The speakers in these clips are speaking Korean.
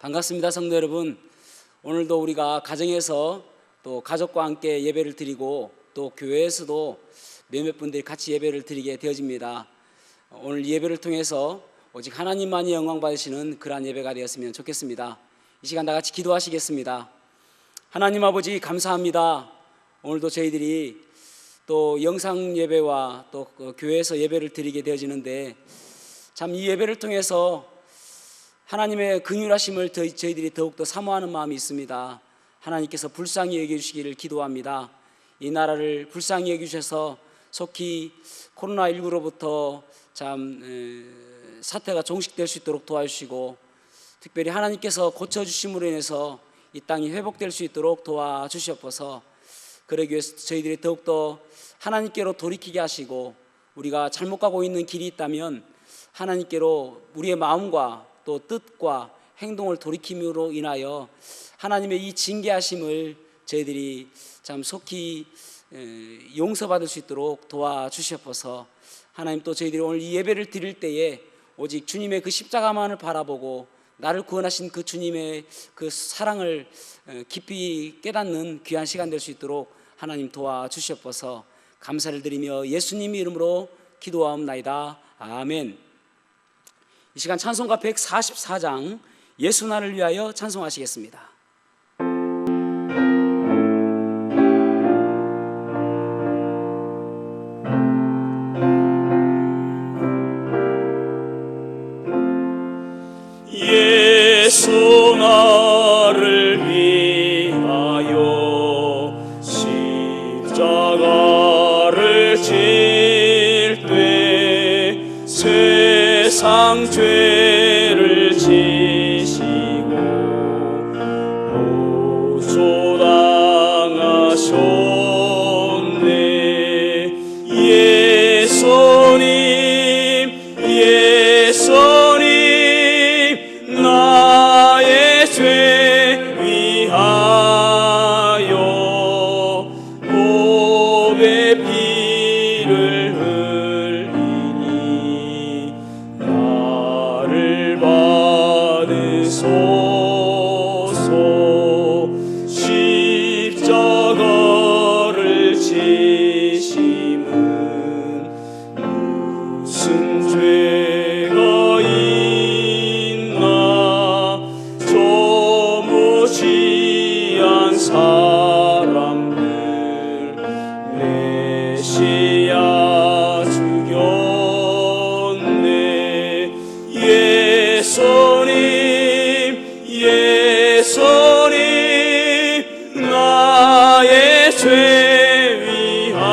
반갑습니다, 성도 여러분. 오늘도 우리가 가정에서 또 가족과 함께 예배를 드리고 또 교회에서도 몇몇 분들이 같이 예배를 드리게 되어집니다. 오늘 예배를 통해서 오직 하나님만이 영광 받으시는 그러한 예배가 되었으면 좋겠습니다. 이 시간 다 같이 기도하시겠습니다. 하나님 아버지, 감사합니다. 오늘도 저희들이 또 영상 예배와 또 교회에서 예배를 드리게 되어지는데 참 이 예배를 통해서 하나님의 긍휼하심을 저희들이 더욱더 사모하는 마음이 있습니다. 하나님께서 불쌍히 여겨주시기를 기도합니다. 이 나라를 불쌍히 여겨주셔서 속히 코로나19로부터 참 사태가 종식될 수 있도록 도와주시고, 특별히 하나님께서 고쳐주심으로 인해서 이 땅이 회복될 수 있도록 도와주시옵소서. 그러기 위해서 저희들이 더욱더 하나님께로 돌이키게 하시고, 우리가 잘못 가고 있는 길이 있다면 하나님께로 우리의 마음과 또 뜻과 행동을 돌이킴으로 인하여 하나님의 이 징계하심을 저희들이 참 속히 용서받을 수 있도록 도와주시옵소서. 하나님, 또 저희들이 오늘 이 예배를 드릴 때에 오직 주님의 그 십자가만을 바라보고 나를 구원하신 그 주님의 그 사랑을 깊이 깨닫는 귀한 시간 될 수 있도록 하나님 도와주시옵소서. 감사를 드리며 예수님 이름으로 기도하옵나이다. 아멘. 이 시간 찬송가 144장 예수 나를 위하여 찬송하시겠습니다. 예수 나를 위하여 십자가를 질 때 세상 죄를 지시고 보소당하셨네. 예수님 나의 죄 위하여 몸에 피를 흘리니 나를 받으소서. 십자가를 지심은 무슨 죄가 있나. 저 무지한 사람들 메시아 죽였네. 예수님 나의 죄 위하여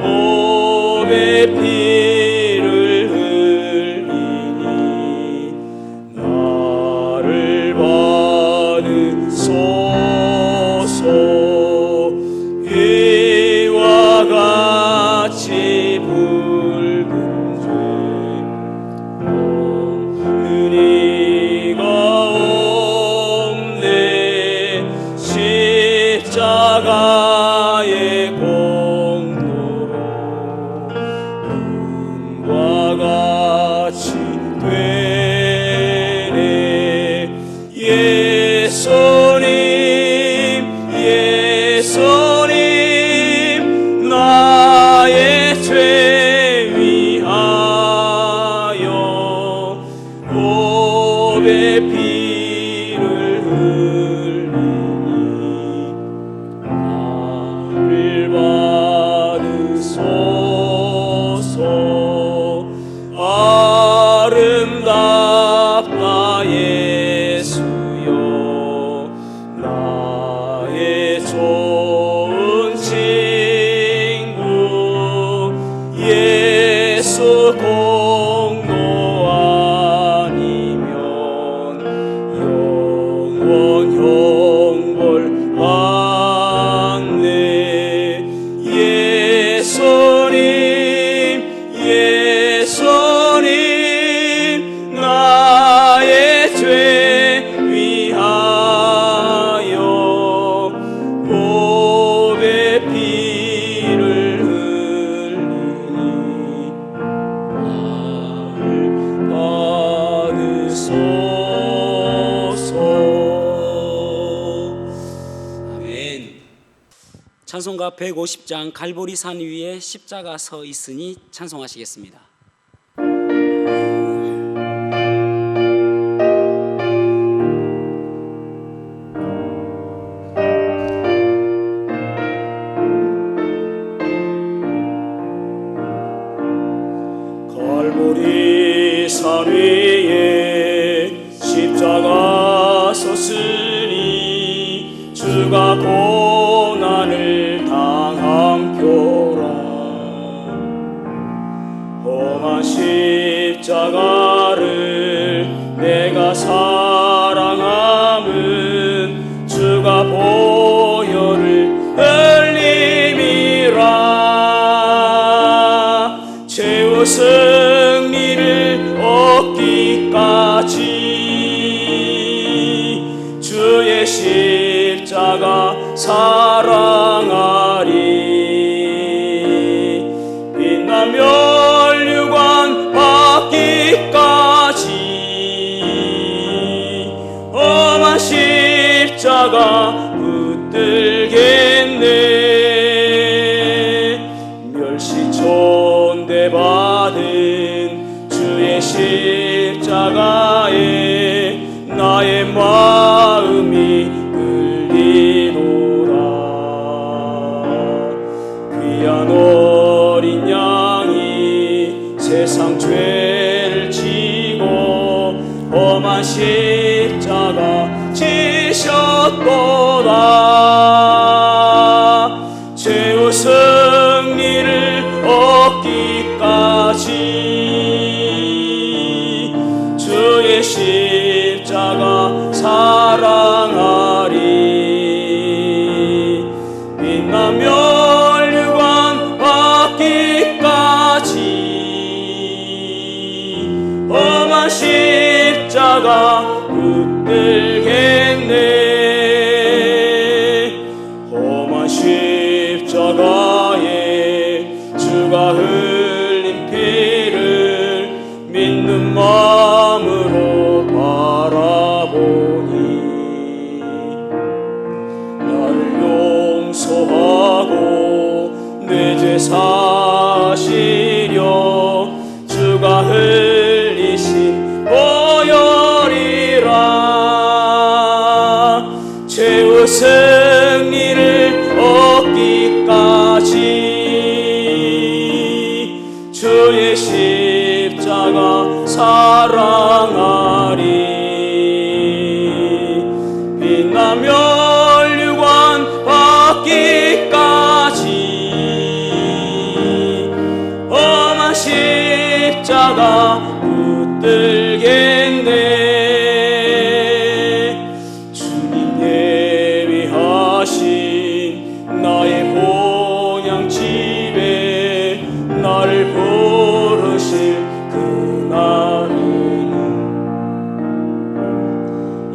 몸에 피를 흘리니 나를 받으소서. 이와 같이 붉은 죄 은혜가 없네. 십자가의 공로로 은과 같이 되네. 예수님 나의 죄 위하여 몸에 피를 흘리니 나를 받으소서. 아름답다 예수여 나의 좋은 친구. 예수 공로 아니면 영원 형벌 받네. 예수님 나의 죄 위하여 몸에 피를 흘리니 나를 찬송가 150장 갈보리산 위에 십자가 서 있으니 찬송하시겠습니다. 갈보리산 위에 십자가 섰으니 주가 고난을 당한 표라. 험한 십자가를 내가 사랑함은 주가 보혈을 흘림이라. 최후 승리를 얻기까지 주의 십자가 사랑하리. 빛나 면류관 받기까지 험한 십자가 붙들겠네. 멸시촌대 받은 주의 십자가에 나의 마음이 끌리도다. 귀한 어린 양이 세상 죄를 지고 험한 십자가 지셨도다. 최후 승리를 얻기까지 주의 십자가 사랑하리. 빛나 면류관 받기까지 험한 십자가 붙들겠네. 험한 십자가에 주가 흘린 피를 믿는 마음으로 바라보니 나를 용서하고 내 죄 사시려 주가 흘리신 보혈이라. 최후 승리를 얻기까지 주의 십자가 사랑하리. 빛나 면류관 받기까지 험한 십자가 붙들겠네. 주님 예비하신 나의 본향 집에 나를 부르실 그날에는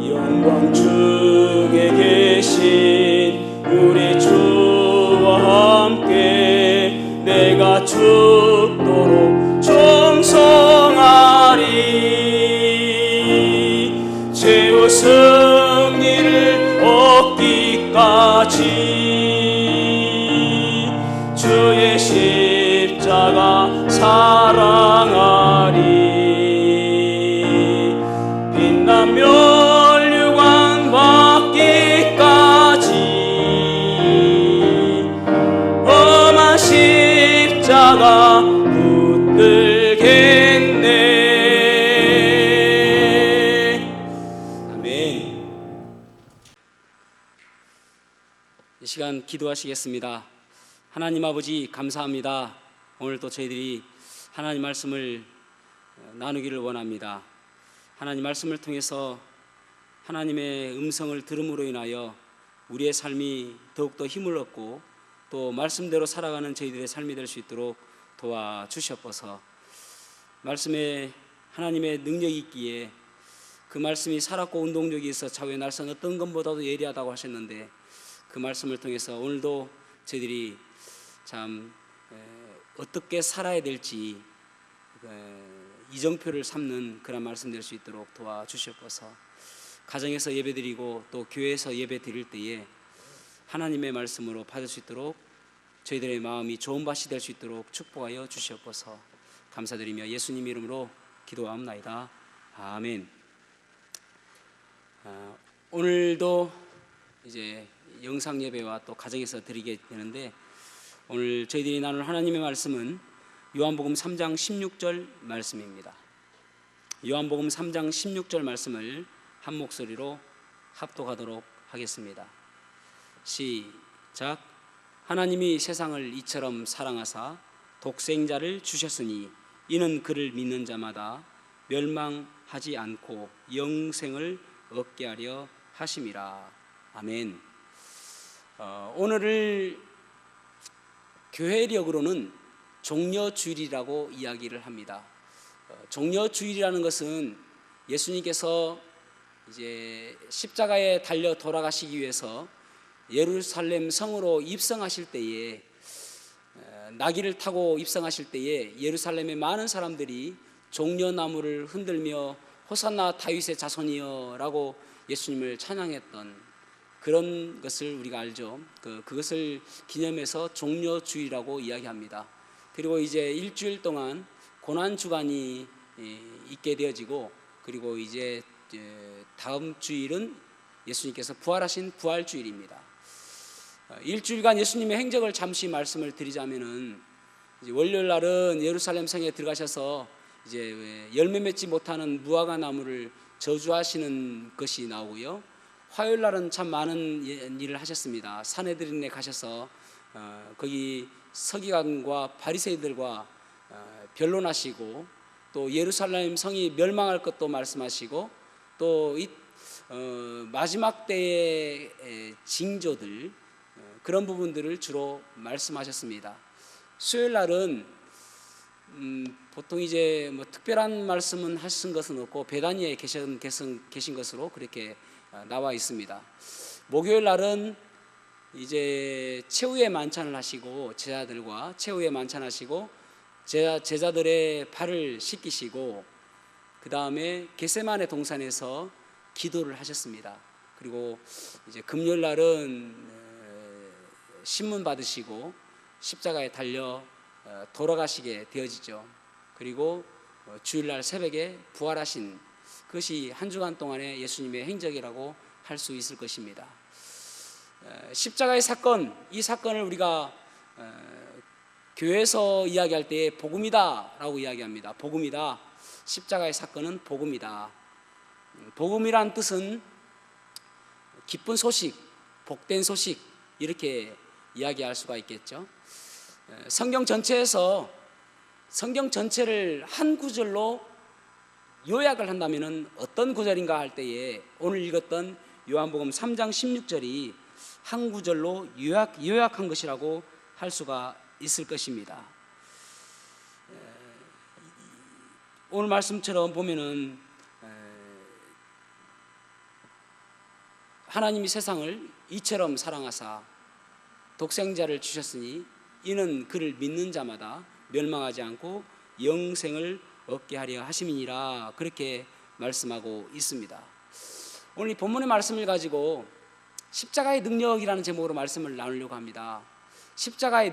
영광 중에 계신 우리 주와 함께 내가 죽도록 충성하리. 최후 승리를 얻기까지 주의 십자가 사랑하리. 빛나 면류관 받기까지 험한 십자가 붙들겠네. 아멘. 이 시간 기도하시겠습니다. 하나님 아버지 감사합니다. 오늘도 저희들이 하나님 말씀을 나누기를 원합니다. 하나님 말씀을 통해서 하나님의 음성을 들음으로 인하여 우리의 삶이 더욱더 힘을 얻고 또 말씀대로 살아가는 저희들의 삶이 될 수 있도록 도와주시옵소서. 말씀에 하나님의 능력이 있기에 그 말씀이 살았고 운동력이 있어 좌우의 날선 어떤 것보다도 예리하다고 하셨는데 그 말씀을 통해서 오늘도 저희들이 참 어떻게 살아야 될지 이정표를 삼는 그런 말씀 될 수 있도록 도와주시옵소서. 가정에서 예배드리고 또 교회에서 예배드릴 때에 하나님의 말씀으로 받을 수 있도록 저희들의 마음이 좋은 밭이 될 수 있도록 축복하여 주시옵소서. 감사드리며 예수님 이름으로 기도하옵나이다. 아멘. 오늘도 이제 영상 예배와 또 가정에서 드리게 되는데, 오늘 저희들이 나눌 하나님의 말씀은 요한복음 3장 16절 말씀입니다. 요한복음 3장 16절 말씀을 한 목소리로 합독하도록 하겠습니다. 시작. 하나님이 세상을 이처럼 사랑하사 독생자를 주셨으니 이는 그를 믿는 자마다 멸망하지 않고 영생을 얻게 하려 하심이라. 아멘. 오늘을 교회력으로는 종려주일이라고 이야기를 합니다. 종려주일이라는 것은 예수님께서 이제 십자가에 달려 돌아가시기 위해서 예루살렘 성으로 입성하실 때에, 나귀를 타고 입성하실 때에 예루살렘의 많은 사람들이 종려나무를 흔들며 호산나 다윗의 자손이여 라고 예수님을 찬양했던 그런 것을 우리가 알죠. 그것을 기념해서 종려주일이라고 이야기합니다. 그리고 이제 일주일 동안 고난주간이 있게 되어지고, 그리고 이제 다음 주일은 예수님께서 부활하신 부활주일입니다. 일주일간 예수님의 행적을 잠시 말씀을 드리자면은, 이제 월요일 날은 예루살렘 성에 들어가셔서 이제 열매 맺지 못하는 무화과 나무를 저주하시는 것이 나오고요. 화요일 날은 참 많은 일을 하셨습니다. 산헤드린에 가셔서 거기 서기관과 바리새인들과 변론하시고, 또 예루살렘 성이 멸망할 것도 말씀하시고, 또 마지막 때의 징조들, 그런 부분들을 주로 말씀하셨습니다. 수요일 날은 보통 이제 뭐 특별한 말씀은 하신 것은 없고 베다니에 계신 것으로 그렇게 나와 있습니다. 목요일 날은 이제 최후의 만찬을 하시고, 제자들과 최후의 만찬하시고 제자들의 발을 씻기시고, 그 다음에 겟세마네 동산에서 기도를 하셨습니다. 그리고 이제 금요일 날은 신문 받으시고 십자가에 달려 돌아가시게 되어지죠. 그리고 주일날 새벽에 부활하신 그것이 한 주간 동안의 예수님의 행적이라고 할 수 있을 것입니다. 십자가의 사건, 이 사건을 우리가 교회에서 이야기할 때 복음이다 라고 이야기합니다. 복음이다. 십자가의 사건은 복음이다. 복음이란 뜻은 기쁜 소식, 복된 소식, 이렇게 이야기할 수가 있겠죠. 성경 전체에서 성경 전체를 한 구절로 요약을 한다면 어떤 구절인가 할 때에 오늘 읽었던 요한복음 3장 16절이 한 구절로 요약한 것이라고 할 수가 있을 것입니다. 오늘 말씀처럼 보면은 하나님이 세상을 이처럼 사랑하사 독생자를 주셨으니 이는 그를 믿는 자마다 멸망하지 않고 영생을 얻게 하려 하심이니라, 그렇게 말씀하고 있습니다. 오늘 이 본문의 말씀을 가지고 십자가의 능력이라는 제목으로 말씀을 나누려고 합니다. 십자가의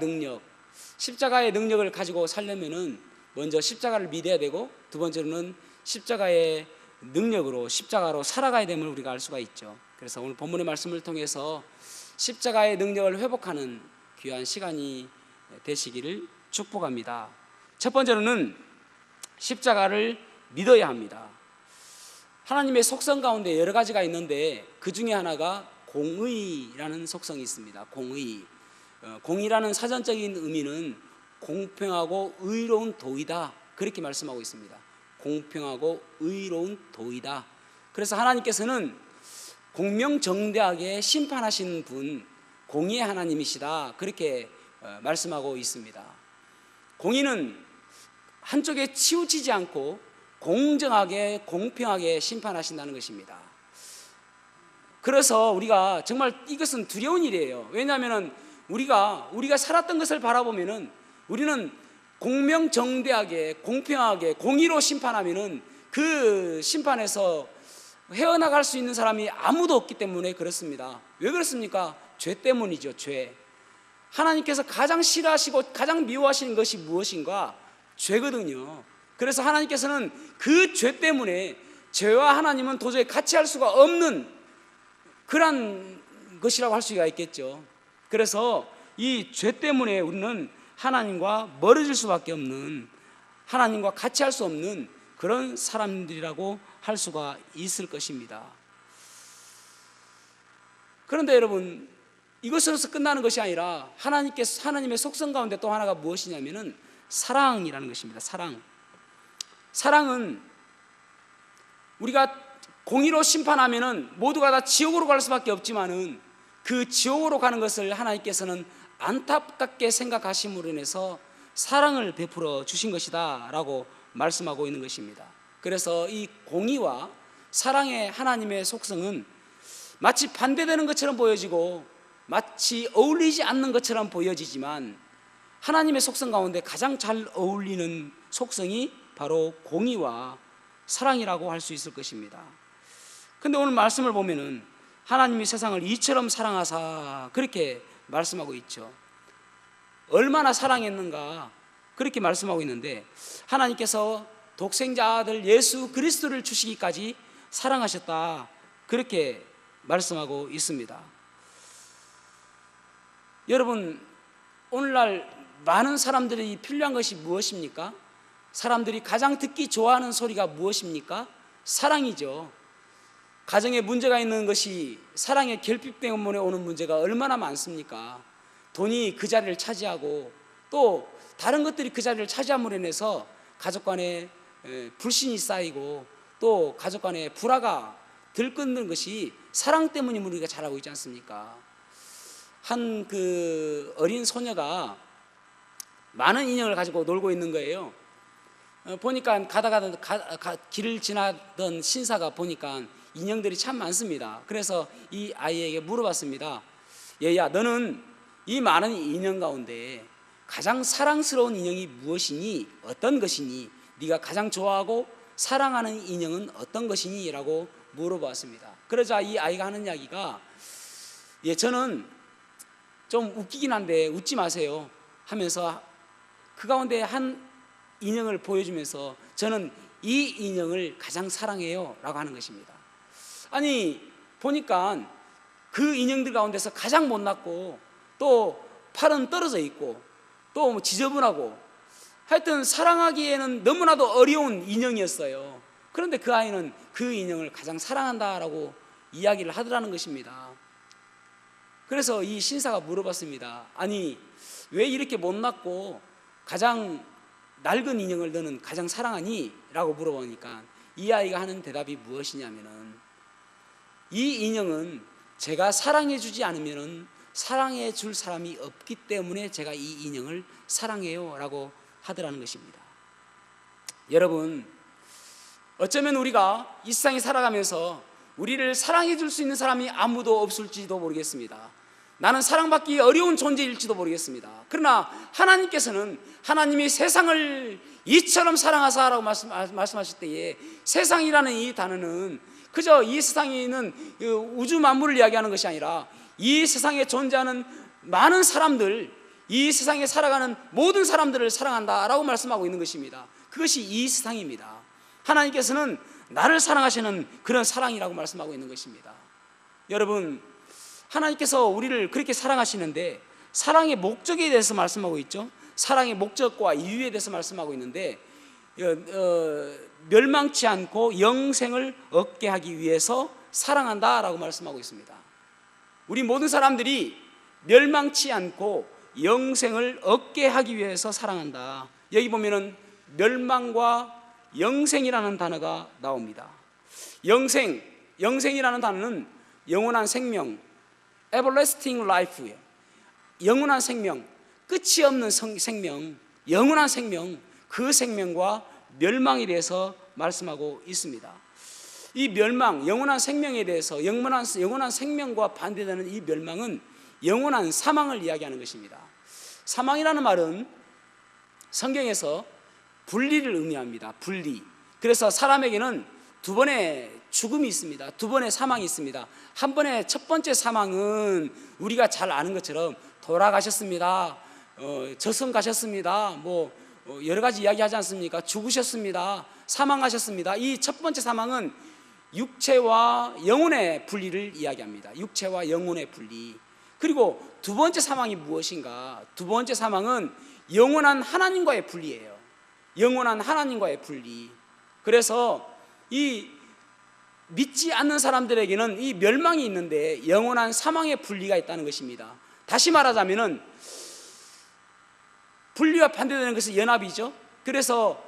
능력을 가지고 살려면은 먼저 십자가를 믿어야 되고, 두 번째로는 십자가의 능력으로 십자가로 살아가야 됨을 우리가 알 수가 있죠. 그래서 오늘 본문의 말씀을 통해서 십자가의 능력을 회복하는 귀한 시간이 되시기를 축복합니다. 첫 번째로는 십자가를 믿어야 합니다. 하나님의 속성 가운데 여러 가지가 있는데 그 중에 하나가 공의라는 속성이 있습니다. 공의라는 사전적인 의미는 공평하고 의로운 도이다, 그렇게 말씀하고 있습니다. 공평하고 의로운 도이다. 그래서 하나님께서는 공명정대하게 심판하시는 분, 공의의 하나님이시다, 그렇게 말씀하고 있습니다. 공의는 한쪽에 치우치지 않고 공정하게 공평하게 심판하신다는 것입니다. 그래서 우리가 정말 이것은 두려운 일이에요. 왜냐하면 우리가 살았던 것을 바라보면은 우리는 공명정대하게 공평하게 공의로 심판하면은 그 심판에서 헤어나갈 수 있는 사람이 아무도 없기 때문에 그렇습니다. 왜 그렇습니까? 죄 때문이죠. 죄. 하나님께서 가장 싫어하시고 가장 미워하시는 것이 무엇인가? 죄거든요. 그래서 하나님께서는 그 죄 때문에 죄와 하나님은 도저히 같이 할 수가 없는 그런 것이라고 할 수가 있겠죠. 그래서 이 죄 때문에 우리는 하나님과 멀어질 수밖에 없는, 하나님과 같이 할 수 없는 그런 사람들이라고 할 수가 있을 것입니다. 그런데 여러분, 이것으로서 끝나는 것이 아니라 하나님의 속성 가운데 또 하나가 무엇이냐면은 사랑이라는 것입니다. 사랑은 우리가 공의로 심판하면은 모두가 다 지옥으로 갈 수밖에 없지만은 그 지옥으로 가는 것을 하나님께서는 안타깝게 생각하심으로 인해서 사랑을 베풀어 주신 것이다 라고 말씀하고 있는 것입니다. 그래서 이 공의와 사랑의 하나님의 속성은 마치 반대되는 것처럼 보여지고 마치 어울리지 않는 것처럼 보여지지만 하나님의 속성 가운데 가장 잘 어울리는 속성이 바로 공의와 사랑이라고 할 수 있을 것입니다. 그런데 오늘 말씀을 보면은 하나님이 세상을 이처럼 사랑하사 그렇게 말씀하고 있죠. 얼마나 사랑했는가 그렇게 말씀하고 있는데 하나님께서 독생자 아들 예수 그리스도를 주시기까지 사랑하셨다 그렇게 말씀하고 있습니다. 여러분, 오늘날 많은 사람들이 필요한 것이 무엇입니까? 사람들이 가장 듣기 좋아하는 소리가 무엇입니까? 사랑이죠. 가정에 문제가 있는 것이 사랑의 결핍 때문에 오는 문제가 얼마나 많습니까? 돈이 그 자리를 차지하고 또 다른 것들이 그 자리를 차지함으로 인해서 가족 간에 불신이 쌓이고 또 가족 간에 불화가 들끓는 것이 사랑 때문임을 우리가 잘 알고 있지 않습니까? 한 그 어린 소녀가 많은 인형을 가지고 놀고 있는 거예요. 보니까 길을 지나던 신사가 보니까 인형들이 참 많습니다. 그래서 이 아이에게 물어봤습니다. 얘야, 너는 이 많은 인형 가운데 가장 사랑스러운 인형이 무엇이니? 어떤 것이니? 네가 가장 좋아하고 사랑하는 인형은 어떤 것이니? 라고 물어봤습니다. 그러자 이 아이가 하는 이야기가 저는 좀 웃기긴 한데 웃지 마세요 하면서 그 가운데 한 인형을 보여주면서 저는 이 인형을 가장 사랑해요 라고 하는 것입니다. 아니 보니까 그 인형들 가운데서 가장 못났고 또 팔은 떨어져 있고 또 뭐 지저분하고 하여튼 사랑하기에는 너무나도 어려운 인형이었어요. 그런데 그 아이는 그 인형을 가장 사랑한다라고 이야기를 하더라는 것입니다. 그래서 이 신사가 물어봤습니다. 아니 왜 이렇게 못났고 가장 낡은 인형을 너는 가장 사랑하니? 라고 물어보니까 이 아이가 하는 대답이 무엇이냐면은 이 인형은 제가 사랑해 주지 않으면은 사랑해 줄 사람이 없기 때문에 제가 이 인형을 사랑해요 라고 하더라는 것입니다. 여러분, 어쩌면 우리가 이 세상에 살아가면서 우리를 사랑해 줄 수 있는 사람이 아무도 없을지도 모르겠습니다. 나는 사랑받기 어려운 존재일지도 모르겠습니다. 그러나 하나님께서는 하나님이 세상을 이처럼 사랑하사라고 말씀하실 때에 세상이라는 이 단어는 그저 이 세상에 있는 우주 만물을 이야기하는 것이 아니라 이 세상에 존재하는 많은 사람들, 이 세상에 살아가는 모든 사람들을 사랑한다라고 말씀하고 있는 것입니다. 그것이 이 세상입니다. 하나님께서는 나를 사랑하시는 그런 사랑이라고 말씀하고 있는 것입니다. 여러분, 하나님께서 우리를 그렇게 사랑하시는데 사랑의 목적에 대해서 말씀하고 있죠. 사랑의 목적과 이유에 대해서 말씀하고 있는데 멸망치 않고 영생을 얻게 하기 위해서 사랑한다라고 말씀하고 있습니다. 우리 모든 사람들이 멸망치 않고 영생을 얻게 하기 위해서 사랑한다. 여기 보면은 멸망과 영생이라는 단어가 나옵니다. 영생이라는 단어는 영원한 생명, everlasting life예요. 영원한 생명, 끝이 없는 생명, 영원한 생명, 그 생명과 멸망에 대해서 말씀하고 있습니다. 이 멸망, 영원한 생명에 대해서 영원한 생명과 반대되는 이 멸망은 영원한 사망을 이야기하는 것입니다. 사망이라는 말은 성경에서 분리를 의미합니다. 분리. 그래서 사람에게는 두 번의 죽음이 있습니다. 두 번의 사망이 있습니다. 한 번의 첫 번째 사망은 우리가 잘 아는 것처럼 돌아가셨습니다. 저승 가셨습니다. 여러 가지 이야기하지 않습니까? 죽으셨습니다. 사망하셨습니다. 이 첫 번째 사망은 육체와 영혼의 분리를 이야기합니다. 육체와 영혼의 분리. 그리고 두 번째 사망이 무엇인가? 두 번째 사망은 영원한 하나님과의 분리예요. 영원한 하나님과의 분리. 그래서 이 믿지 않는 사람들에게는 이 멸망이 있는데 영원한 사망의 분리가 있다는 것입니다. 다시 말하자면은 분리와 반대되는 것은 연합이죠. 그래서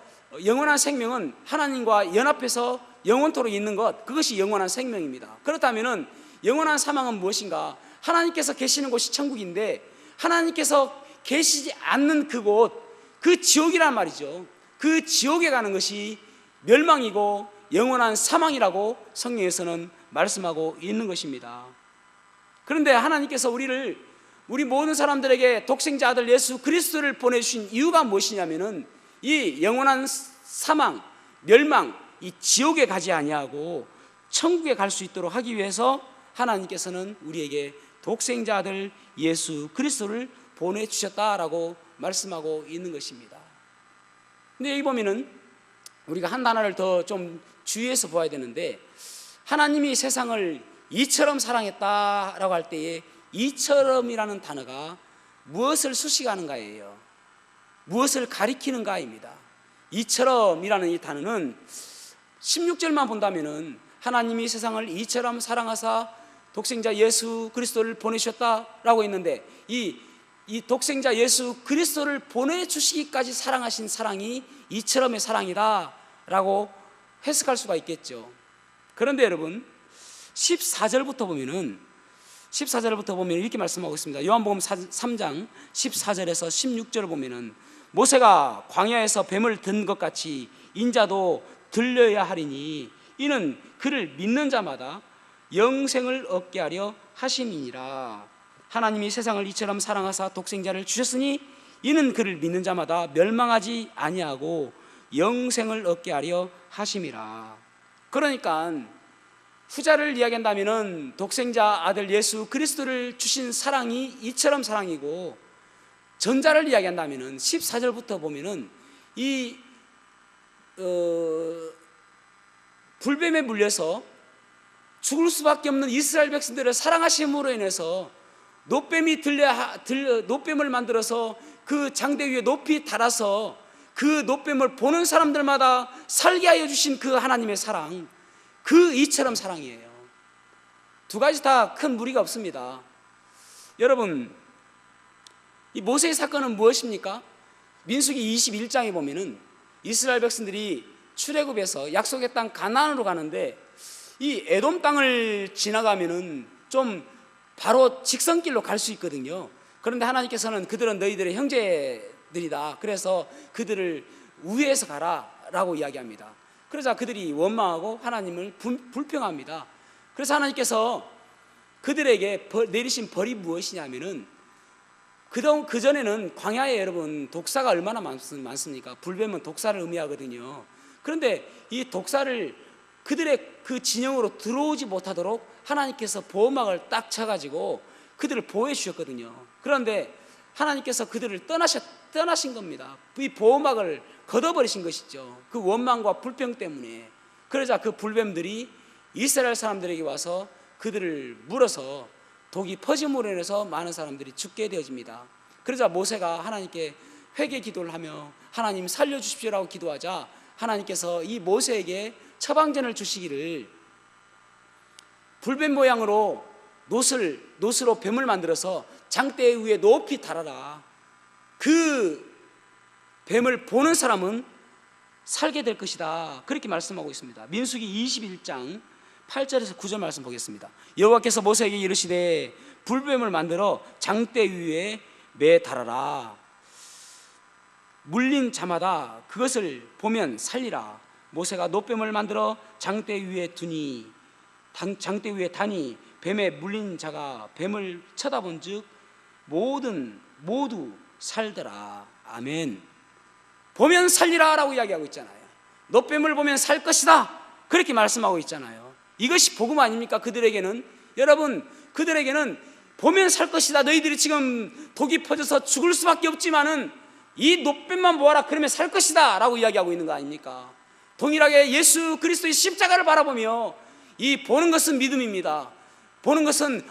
영원한 생명은 하나님과 연합해서 영원토록 있는 것, 그것이 영원한 생명입니다. 그렇다면은 영원한 사망은 무엇인가? 하나님께서 계시는 곳이 천국인데 하나님께서 계시지 않는 그곳, 그 지옥이란 말이죠. 그 지옥에 가는 것이 멸망이고 영원한 사망이라고 성경에서는 말씀하고 있는 것입니다. 그런데 하나님께서 우리 모든 사람들에게 독생자 아들 예수 그리스도를 보내주신 이유가 무엇이냐면은 이 영원한 사망, 멸망, 이 지옥에 가지 아니하고 천국에 갈 수 있도록 하기 위해서 하나님께서는 우리에게 독생자 아들 예수 그리스도를 보내주셨다라고 말씀하고 있는 것입니다. 근데 여기 보면은 우리가 한 단어를 더 좀 주의해서 보아야 되는데, 하나님이 세상을 이처럼 사랑했다라고 할 때에 이처럼이라는 단어가 무엇을 수식하는가예요. 무엇을 가리키는가입니다. 이처럼이라는 이 단어는 16절만 본다면은 하나님이 세상을 이처럼 사랑하사 독생자 예수 그리스도를 보내셨다라고 했는데 이 독생자 예수 그리스도를 보내주시기까지 사랑하신 사랑이 이처럼의 사랑이다라고 해석할 수가 있겠죠. 그런데 여러분 14절부터 보면 이렇게 말씀하고 있습니다. 요한복음 3장 14절에서 16절을 보면은 모세가 광야에서 뱀을 든 것 같이 인자도 들려야 하리니 이는 그를 믿는 자마다 영생을 얻게 하려 하심이니라. 하나님이 세상을 이처럼 사랑하사 독생자를 주셨으니 이는 그를 믿는 자마다 멸망하지 아니하고 영생을 얻게 하려 하심이라. 그러니까 후자를 이야기한다면 독생자 아들 예수 그리스도를 주신 사랑이 이처럼 사랑이고, 전자를 이야기한다면 14절부터 보면은 이 불뱀에 물려서 죽을 수밖에 없는 이스라엘 백성들을 사랑하심으로 인해서 노뱀을 만들어서 그 장대 위에 높이 달아서 그 노뱀을 보는 사람들마다 살게 하여 주신 그 하나님의 사랑, 그 이처럼 사랑이에요. 두 가지 다 큰 무리가 없습니다. 여러분, 이 모세의 사건은 무엇입니까? 민수기 21장에 보면은 이스라엘 백성들이 출애굽에서 약속의 땅 가나안으로 가는데 이 에돔 땅을 지나가면은 좀 바로 직선길로 갈 수 있거든요. 그런데 하나님께서는 그들은 너희들의 형제들이다, 그래서 그들을 우회해서 가라 라고 이야기합니다. 그러자 그들이 원망하고 하나님을 불평합니다. 그래서 하나님께서 그들에게 내리신 벌이 무엇이냐면은 그전에는 광야에 여러분 독사가 얼마나 많습니까? 불뱀은 독사를 의미하거든요. 그런데 이 독사를 그들의 그 진영으로 들어오지 못하도록 하나님께서 보호막을 딱 쳐가지고 그들을 보호해 주셨거든요. 그런데 하나님께서 그들을 떠나신 겁니다. 이 보호막을 걷어버리신 것이죠. 그 원망과 불평 때문에. 그러자 그 불뱀들이 이스라엘 사람들에게 와서 그들을 물어서 독이 퍼짐으로 인해서 많은 사람들이 죽게 되어집니다. 그러자 모세가 하나님께 회개 기도를 하며 하나님 살려주십시오라고 기도하자 하나님께서 이 모세에게 처방전을 주시기를 불뱀 모양으로 노스로 뱀을 만들어서 장대 위에 높이 달아라. 그 뱀을 보는 사람은 살게 될 것이다. 그렇게 말씀하고 있습니다. 민수기 21장 8절에서 9절 말씀 보겠습니다. 여호와께서 모세에게 이르시되 불뱀을 만들어 장대 위에 매 달아라. 물린 자마다 그것을 보면 살리라. 모세가 노뱀을 만들어 장대 위에 두니 장대 위에 다니 뱀에 물린 자가 뱀을 쳐다본 즉 모두 살더라. 아멘. 보면 살리라 라고 이야기하고 있잖아요. 노뱀을 보면 살 것이다 그렇게 말씀하고 있잖아요. 이것이 복음 아닙니까? 그들에게는, 여러분, 그들에게는 보면 살 것이다. 너희들이 지금 독이 퍼져서 죽을 수밖에 없지만은 이 노뱀만 보아라. 그러면 살 것이다 라고 이야기하고 있는 거 아닙니까? 동일하게 예수 그리스도의 십자가를 바라보며, 이 보는 것은 믿음입니다. 보는 것은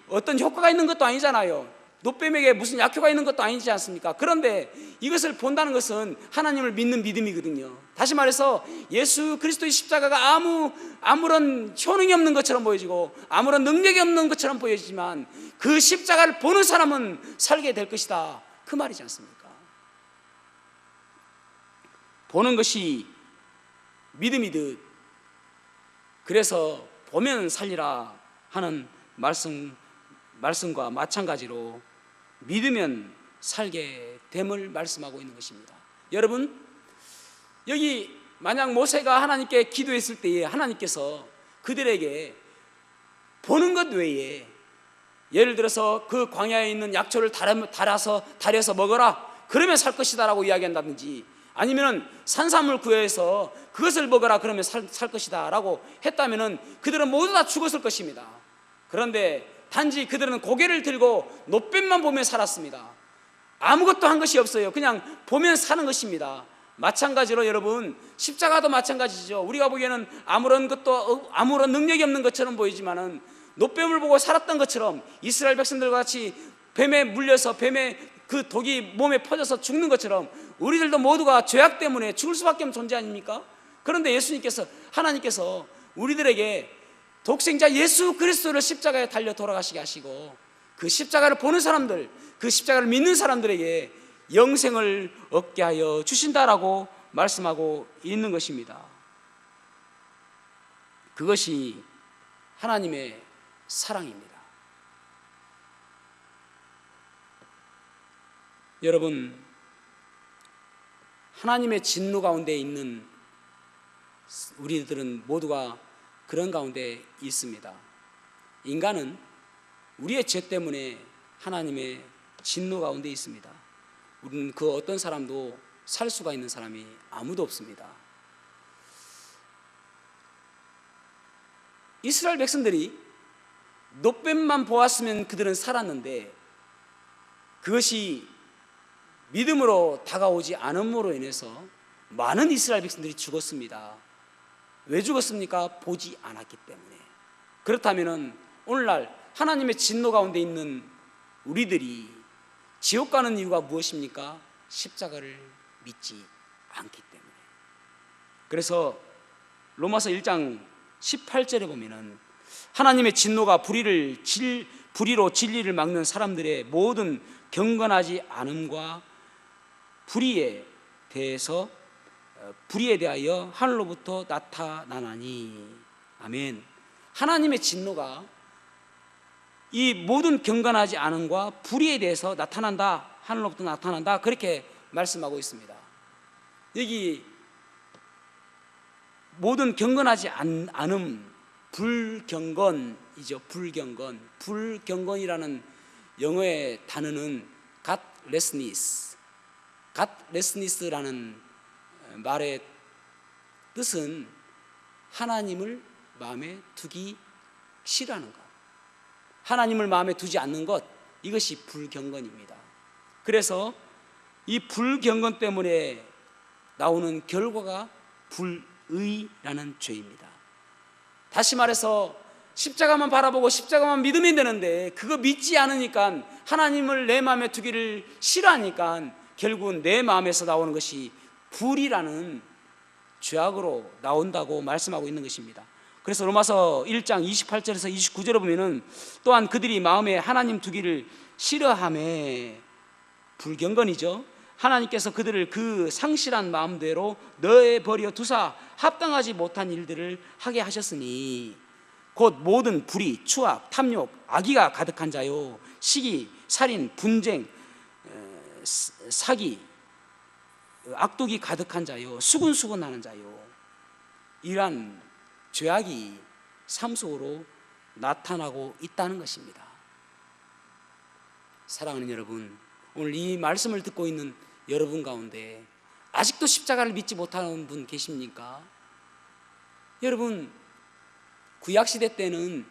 어떤 효과가 있는 것도 아니잖아요. 노뱀에게 무슨 약효가 있는 것도 아니지 않습니까? 그런데 이것을 본다는 것은 하나님을 믿는 믿음이거든요. 다시 말해서 예수 그리스도의 십자가가 아무런 효능이 없는 것처럼 보여지고 아무런 능력이 없는 것처럼 보여지지만 그 십자가를 보는 사람은 살게 될 것이다, 그 말이지 않습니까? 보는 것이 믿음이듯, 그래서 보면 살리라 하는 말씀과 마찬가지로 믿으면 살게 됨을 말씀하고 있는 것입니다. 여러분, 여기 만약 모세가 하나님께 기도했을 때에 하나님께서 그들에게 보는 것 외에, 예를 들어서 그 광야에 있는 약초를 달여서 먹어라, 그러면 살 것이다 라고 이야기한다든지, 아니면 산삼을 구해서 그것을 먹어라, 그러면 살 것이다 라고 했다면 그들은 모두 다 죽었을 것입니다. 그런데 단지 그들은 고개를 들고 노뱀만 보며 살았습니다. 아무것도 한 것이 없어요. 그냥 보면 사는 것입니다. 마찬가지로 여러분, 십자가도 마찬가지죠. 우리가 보기에는 아무런 능력이 없는 것처럼 보이지만은 노뱀을 보고 살았던 것처럼 이스라엘 백성들과 같이 뱀에 물려서 뱀의 그 독이 몸에 퍼져서 죽는 것처럼 우리들도 모두가 죄악 때문에 죽을 수밖에 없는 존재 아닙니까? 그런데 하나님께서 우리들에게 독생자 예수 그리스도를 십자가에 달려 돌아가시게 하시고, 그 십자가를 보는 사람들, 그 십자가를 믿는 사람들에게 영생을 얻게 하여 주신다라고 말씀하고 있는 것입니다. 그것이 하나님의 사랑입니다. 여러분, 하나님의 진노 가운데 있는 우리들은 모두가 그런 가운데 있습니다. 인간은 우리의 죄 때문에 하나님의 진노 가운데 있습니다. 우리는 그 어떤 사람도 살 수가 있는 사람이 아무도 없습니다. 이스라엘 백성들이 노뱀만 보았으면 그들은 살았는데, 그것이 믿음으로 다가오지 않음으로 인해서 많은 이스라엘 백성들이 죽었습니다. 왜 죽었습니까? 보지 않았기 때문에. 그렇다면 오늘날 하나님의 진노 가운데 있는 우리들이 지옥 가는 이유가 무엇입니까? 십자가를 믿지 않기 때문에. 그래서 로마서 1장 18절에 보면은 하나님의 진노가 불의로 진리를 막는 사람들의 모든 경건하지 않음과 불의에 대하여 하늘로부터 나타나나니. 아멘. 하나님의 진노가 이 모든 경건하지 않음과 불의에 대해서 나타난다, 하늘로부터 나타난다, 그렇게 말씀하고 있습니다. 여기 모든 경건하지 않음, 불경건이죠. 불경건이라는 영어의 단어는 godlessness라는 말의 뜻은 하나님을 마음에 두기 싫어하는 것, 하나님을 마음에 두지 않는 것, 이것이 불경건입니다. 그래서 이 불경건 때문에 나오는 결과가 불의라는 죄입니다. 다시 말해서 십자가만 바라보고 십자가만 믿으면 되는데, 그거 믿지 않으니까, 하나님을 내 마음에 두기를 싫어하니까 결국은 내 마음에서 나오는 것이 불이라는 죄악으로 나온다고 말씀하고 있는 것입니다. 그래서 로마서 1장 28절에서 29절에 보면은 또한 그들이 마음에 하나님 두기를 싫어하매, 불경건이죠. 하나님께서 그들을 그 상실한 마음대로 내버려 두사 합당하지 못한 일들을 하게 하셨으니 곧 모든 불의, 추악, 탐욕, 악의가 가득한 자요, 시기, 살인, 분쟁, 사기, 악독이 가득한 자요, 수군수군하는 자요, 이러한 죄악이 삶 속으로 나타나고 있다는 것입니다. 사랑하는 여러분, 오늘 이 말씀을 듣고 있는 여러분 가운데 아직도 십자가를 믿지 못하는 분 계십니까? 여러분, 구약시대 때는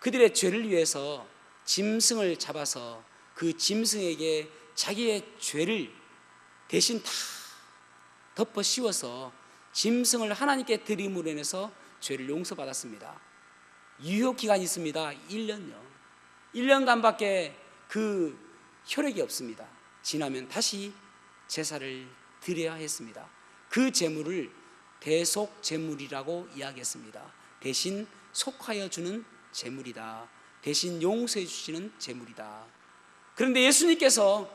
그들의 죄를 위해서 짐승을 잡아서 그 짐승에게 자기의 죄를 대신 다 덮어 씌워서 짐승을 하나님께 드림으로 인해서 죄를 용서받았습니다. 유효기간이 있습니다. 1년요. 1년간밖에 그 효력이 없습니다. 지나면 다시 제사를 드려야 했습니다. 그 제물을 대속 제물이라고 이야기했습니다. 대신 속하여 주는 제물이다. 대신 용서해 주시는 제물이다. 그런데 예수님께서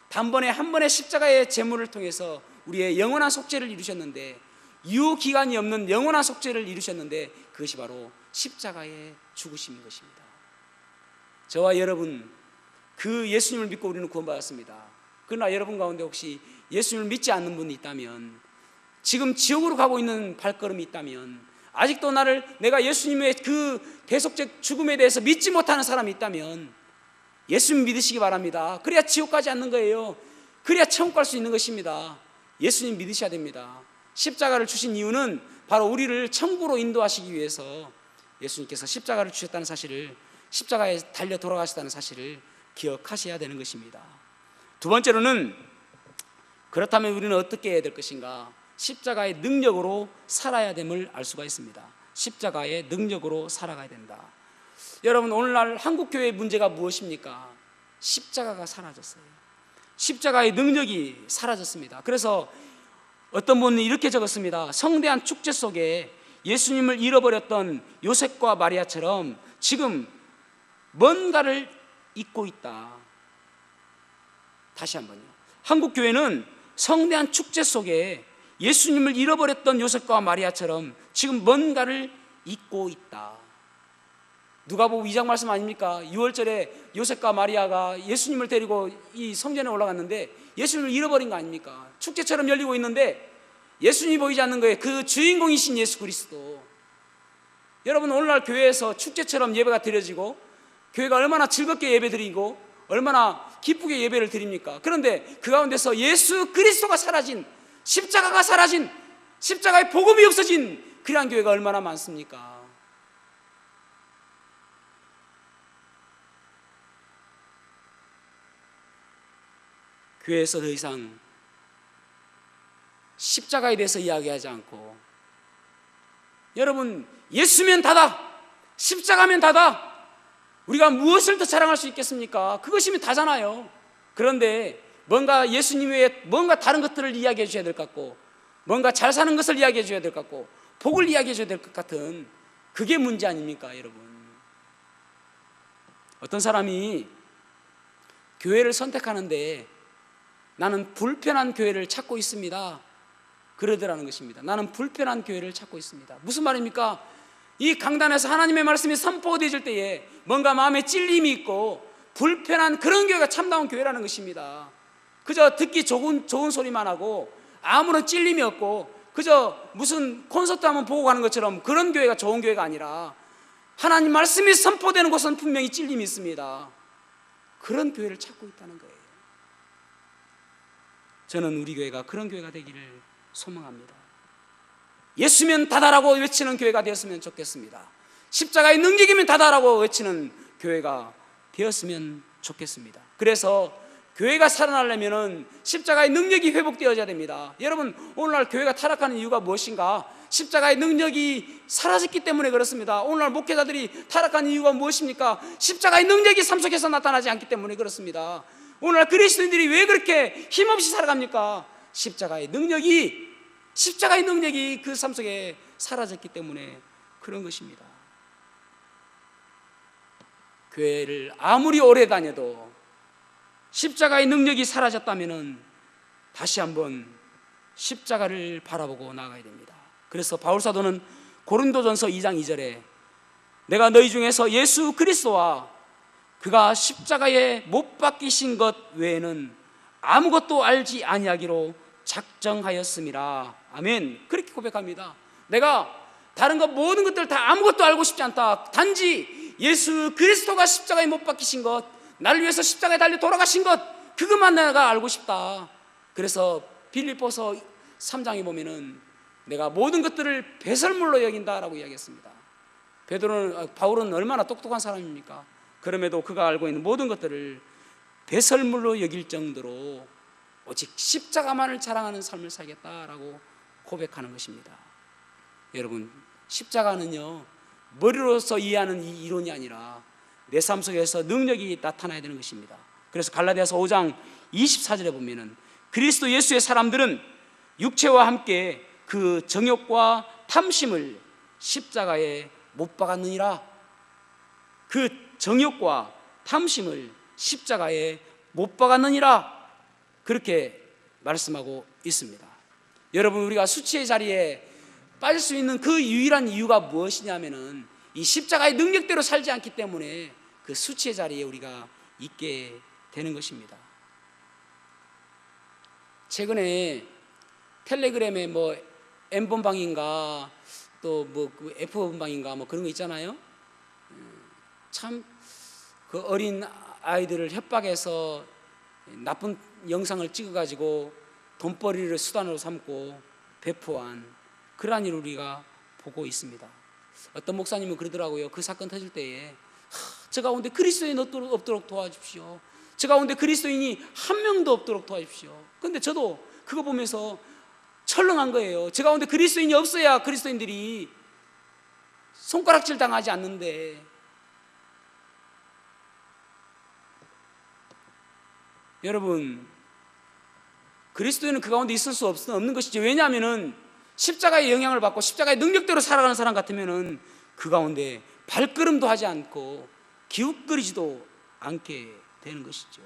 단번에 한 번의 십자가의 제물을 통해서 우리의 영원한 속죄를 이루셨는데, 유효기간이 없는 영원한 속죄를 이루셨는데, 그것이 바로 십자가의 죽으심인 것입니다. 저와 여러분, 그 예수님을 믿고 우리는 구원받았습니다. 그러나 여러분 가운데 혹시 예수님을 믿지 않는 분이 있다면, 지금 지옥으로 가고 있는 발걸음이 있다면, 아직도 내가 예수님의 그 대속죄 죽음에 대해서 믿지 못하는 사람이 있다면 예수님 믿으시기 바랍니다. 그래야 지옥 가지 않는 거예요. 그래야 천국 갈 수 있는 것입니다. 예수님 믿으셔야 됩니다. 십자가를 주신 이유는 바로 우리를 천국으로 인도하시기 위해서 예수님께서 십자가를 주셨다는 사실을, 십자가에 달려 돌아가셨다는 사실을 기억하셔야 되는 것입니다. 두 번째로는, 그렇다면 우리는 어떻게 해야 될 것인가? 십자가의 능력으로 살아야 됨을 알 수가 있습니다. 십자가의 능력으로 살아가야 된다. 여러분, 오늘날 한국교회의 문제가 무엇입니까? 십자가가 사라졌어요. 십자가의 능력이 사라졌습니다. 그래서 어떤 분은 이렇게 적었습니다. 성대한 축제 속에 예수님을 잃어버렸던 요셉과 마리아처럼 지금 뭔가를 잊고 있다. 다시 한번요. 한국교회는 성대한 축제 속에 예수님을 잃어버렸던 요셉과 마리아처럼 지금 뭔가를 잊고 있다. 누가복음 2장 말씀 아닙니까? 6월절에 요셉과 마리아가 예수님을 데리고 이 성전에 올라갔는데 예수님을 잃어버린 거 아닙니까? 축제처럼 열리고 있는데 예수님이 보이지 않는 거예요. 그 주인공이신 예수 그리스도. 여러분, 오늘날 교회에서 축제처럼 예배가 드려지고 교회가 얼마나 즐겁게 예배드리고 얼마나 기쁘게 예배를 드립니까? 그런데 그 가운데서 예수 그리스도가 사라진, 십자가가 사라진, 십자가의 복음이 없어진 그러한 교회가 얼마나 많습니까? 교회에서 더 이상 십자가에 대해서 이야기하지 않고, 여러분, 예수면 다다, 십자가면 다다, 우리가 무엇을 더 자랑할 수 있겠습니까? 그것이면 다잖아요. 그런데 뭔가 예수님 외에 뭔가 다른 것들을 이야기해 줘야 될 것 같고, 뭔가 잘 사는 것을 이야기해 줘야 될 것 같고, 복을 이야기해 줘야 될 것 같은, 그게 문제 아닙니까, 여러분? 어떤 사람이 교회를 선택하는데 나는 불편한 교회를 찾고 있습니다, 그러더라는 것입니다. 나는 불편한 교회를 찾고 있습니다. 무슨 말입니까? 이 강단에서 하나님의 말씀이 선포되어질 때에 뭔가 마음에 찔림이 있고 불편한 그런 교회가 참다운 교회라는 것입니다. 그저 듣기 좋은 소리만 하고 아무런 찔림이 없고 그저 무슨 콘서트 한번 보고 가는 것처럼 그런 교회가 좋은 교회가 아니라, 하나님 말씀이 선포되는 곳은 분명히 찔림이 있습니다. 그런 교회를 찾고 있다는 거예요. 저는 우리 교회가 그런 교회가 되기를 소망합니다. 예수면 다다라고 외치는 교회가 되었으면 좋겠습니다. 십자가의 능력이면 다다라고 외치는 교회가 되었으면 좋겠습니다. 그래서 교회가 살아나려면 십자가의 능력이 회복되어야 됩니다. 여러분, 오늘날 교회가 타락하는 이유가 무엇인가? 십자가의 능력이 사라졌기 때문에 그렇습니다. 오늘날 목회자들이 타락하는 이유가 무엇입니까? 십자가의 능력이 삶 속에서 나타나지 않기 때문에 그렇습니다. 오늘날 그리스도인들이 왜 그렇게 힘없이 살아갑니까? 십자가의 능력이 그 삶 속에 사라졌기 때문에 그런 것입니다. 교회를 아무리 오래 다녀도 십자가의 능력이 사라졌다면 다시 한번 십자가를 바라보고 나가야 됩니다. 그래서 바울사도는 고린도전서 2장 2절에 내가 너희 중에서 예수 그리스도와 그가 십자가에 못 박히신 것 외에는 아무것도 알지 아니하기로 작정하였음이라. 아멘. 그렇게 고백합니다. 내가 다른 것 모든 것들 다 아무것도 알고 싶지 않다. 단지 예수 그리스도가 십자가에 못 박히신 것, 나를 위해서 십자가에 달려 돌아가신 것, 그것만 내가 알고 싶다. 그래서 빌립보서 3장에 보면은 내가 모든 것들을 배설물로 여긴다라고 이야기했습니다. 바울은 얼마나 똑똑한 사람입니까? 그럼에도 그가 알고 있는 모든 것들을 배설물로 여길 정도로 오직 십자가만을 자랑하는 삶을 살겠다라고 고백하는 것입니다. 여러분, 십자가는요, 머리로서 이해하는 이 이론이 아니라 내 삶 속에서 능력이 나타나야 되는 것입니다. 그래서 갈라디아서 5장 24절에 보면은 그리스도 예수의 사람들은 육체와 함께 그 정욕과 탐심을 십자가에 못 박았느니라. 그 정욕과 탐심을 십자가에 못 박았느니라. 그렇게 말씀하고 있습니다. 여러분, 우리가 수치의 자리에 빠질 수 있는 그 유일한 이유가 무엇이냐면은 이 십자가의 능력대로 살지 않기 때문에 그 수치의 자리에 우리가 있게 되는 것입니다. 최근에 텔레그램에 뭐 M번방인가 또 뭐 F번방인가 뭐 그런 거 있잖아요. 참 그 어린 아이들을 협박해서 나쁜 영상을 찍어가지고 돈벌이를 수단으로 삼고 배포한 그러한 일을 우리가 보고 있습니다. 어떤 목사님은 그러더라고요. 그 사건 터질 때에 저 가운데 그리스도인 없도록 도와주십시오. 저 가운데 그리스도인이 한 명도 없도록 도와주십시오. 그런데 저도 그거 보면서 철렁한 거예요. 저 가운데 그리스도인이 없어야 그리스도인들이 손가락질 당하지 않는데, 여러분, 그리스도인은 그 가운데 있을 수 없는 것이죠. 왜냐하면은 십자가의 영향을 받고 십자가의 능력대로 살아가는 사람 같으면은 그 가운데 발걸음도 하지 않고 기웃거리지도 않게 되는 것이죠.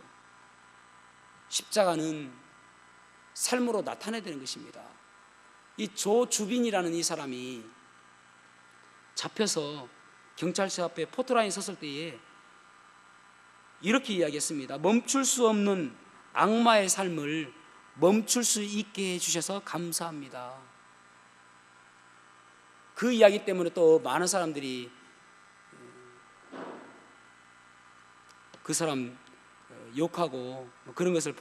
십자가는 삶으로 나타내야 되는 것입니다. 이 조주빈이라는 이 사람이 잡혀서 경찰서 앞에 포토라인에 섰을 때에 이렇게 이야기했습니다. 멈출 수 없는 악마의 삶을 멈출 수 있게 해주셔서 감사합니다. 그 이야기 때문에 또 많은 사람들이 그 사람 욕하고 그런 것을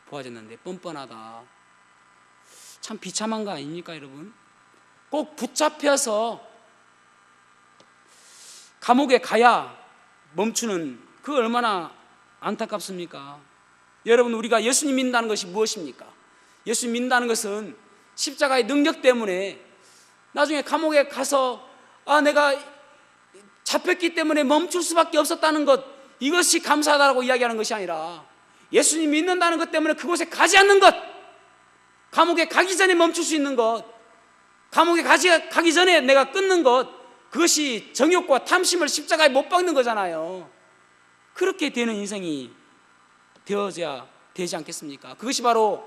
보아졌는데, 뻔뻔하다. 참 비참한 거 아닙니까, 여러분? 꼭 붙잡혀서 감옥에 가야 멈추는, 그 얼마나 안타깝습니까? 여러분, 우리가 예수님 믿는다는 것이 무엇입니까? 예수님 믿는다는 것은 십자가의 능력 때문에 나중에 감옥에 가서 내가 잡혔기 때문에 멈출 수밖에 없었다는 것, 이것이 감사하다고 이야기하는 것이 아니라 예수님 믿는다는 것 때문에 그곳에 가지 않는 것, 감옥에 가기 전에 멈출 수 있는 것, 감옥에 가기 전에 내가 끊는 것, 그것이 정욕과 탐심을 십자가에 못 박는 거잖아요. 그렇게 되는 인생이 되어져야 되지 않겠습니까? 그것이 바로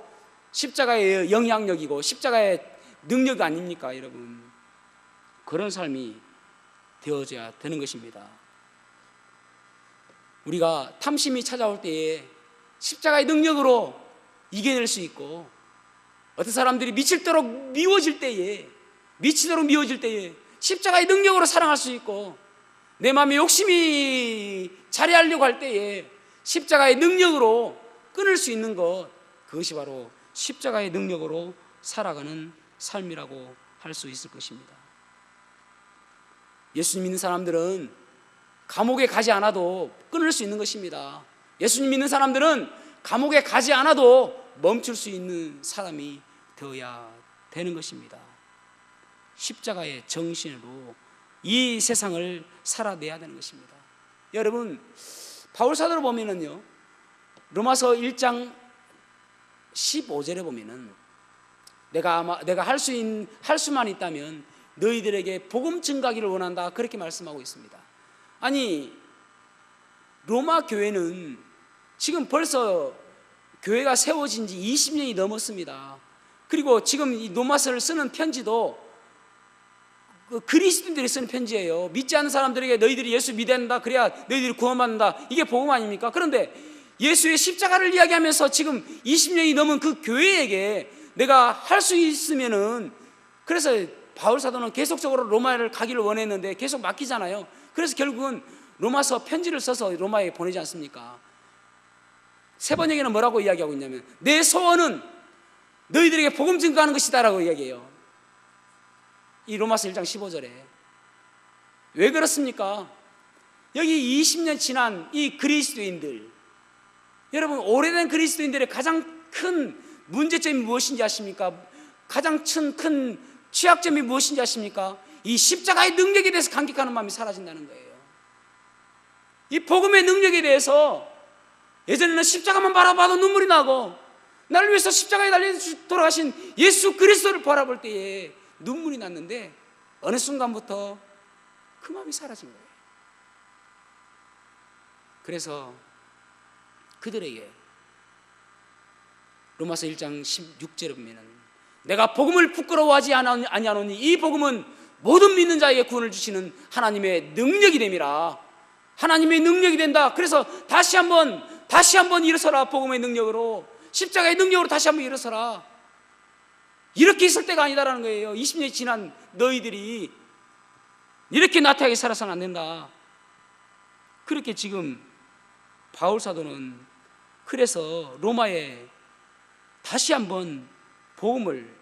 십자가의 영향력이고 십자가의 능력 아닙니까, 여러분? 그런 삶이 되어져야 되는 것입니다. 우리가 탐심이 찾아올 때에 십자가의 능력으로 이겨낼 수 있고, 어떤 사람들이 미치도록 미워질 때에 십자가의 능력으로 사랑할 수 있고, 내 마음에 욕심이 자리하려고 할 때에 십자가의 능력으로 끊을 수 있는 것, 그것이 바로 십자가의 능력으로 살아가는 삶이라고 할 수 있을 것입니다. 예수님 믿는 사람들은 감옥에 가지 않아도 끊을 수 있는 것입니다. 예수님 믿는 사람들은 감옥에 가지 않아도 멈출 수 있는 사람이 되어야 되는 것입니다. 십자가의 정신으로 이 세상을 살아내야 되는 것입니다. 여러분, 바울 사도를 보면은요, 로마서 1장 15절에 보면은 내가 할 수만 있다면 너희들에게 복음 증가기를 원한다, 그렇게 말씀하고 있습니다. 아니, 로마 교회는 지금 벌써 교회가 세워진 지 20년이 넘었습니다. 그리고 지금 이 로마서를 쓰는 편지도 그리스도인들이 쓰는 편지예요. 믿지 않는 사람들에게 너희들이 예수 믿어야 한다, 그래야 너희들이 구원받는다, 이게 복음 아닙니까? 그런데 예수의 십자가를 이야기하면서 지금 20년이 넘은 그 교회에게 내가 할 수 있으면은, 그래서 바울 사도는 계속적으로 로마를 가기를 원했는데 계속 막히잖아요. 그래서 결국은 로마서 편지를 써서 로마에 보내지 않습니까? 세 번역에는 뭐라고 이야기하고 있냐면, 내 소원은 너희들에게 복음 증거하는 것이다 라고 이야기해요. 이 로마서 1장 15절에. 왜 그렇습니까? 여기 20년 지난 이 그리스도인들, 여러분 오래된 그리스도인들의 가장 큰 문제점이 무엇인지 아십니까? 가장 큰 취약점이 무엇인지 아십니까? 이 십자가의 능력에 대해서 감격하는 마음이 사라진다는 거예요. 이 복음의 능력에 대해서 예전에는 십자가만 바라봐도 눈물이 나고, 나를 위해서 십자가에 달려 돌아가신 예수 그리스도를 바라볼 때에 눈물이 났는데 어느 순간부터 그 마음이 사라진 거예요. 그래서 그들에게 로마서 1장 16절에 보면은 내가 복음을 부끄러워하지 아니하노니 이 복음은 모든 믿는 자에게 구원을 주시는 하나님의 능력이 됨이라. 하나님의 능력이 된다. 그래서 다시 한번 일어서라. 복음의 능력으로, 십자가의 능력으로 다시 한번 일어서라. 이렇게 있을 때가 아니다라는 거예요. 20년이 지난 너희들이 이렇게 나태하게 살아서는 안 된다. 그렇게 지금 바울 사도는 그래서 로마에 다시 한번 복음을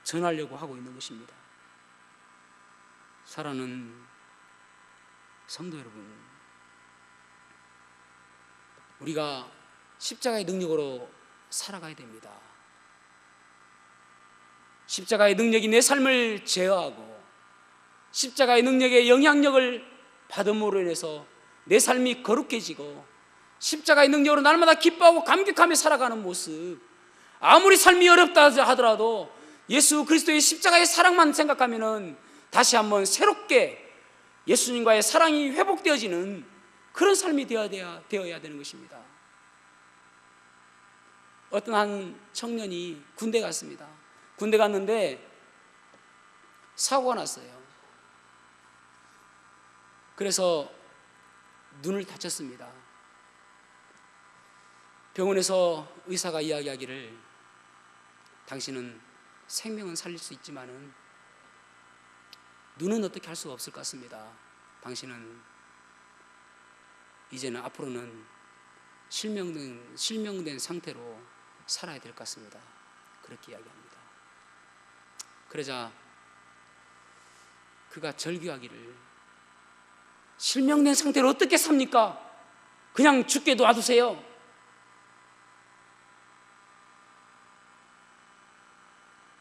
전하려고 하고 있는 것입니다. 사랑하는 성도 여러분, 우리가 십자가의 능력으로 살아가야 됩니다. 십자가의 능력이 내 삶을 제어하고 십자가의 능력의 영향력을 받음으로 인해서 내 삶이 거룩해지고 십자가의 능력으로 날마다 기뻐하고 감격하며 살아가는 모습, 아무리 삶이 어렵다 하더라도 예수 그리스도의 십자가의 사랑만 생각하면은 다시 한번 새롭게 예수님과의 사랑이 회복되어지는 그런 삶이 되어야 되는 것입니다. 어떤 한 청년이 군대 갔습니다. 군대 갔는데 사고가 났어요. 그래서 눈을 다쳤습니다. 병원에서 의사가 이야기하기를 당신은 생명은 살릴 수 있지만은 눈은 어떻게 할 수가 없을 것 같습니다. 당신은 이제는 앞으로는 실명된 상태로 살아야 될 것 같습니다. 그렇게 이야기합니다. 그러자 그가 절규하기를, 실명된 상태로 어떻게 삽니까? 그냥 죽게 놔두세요.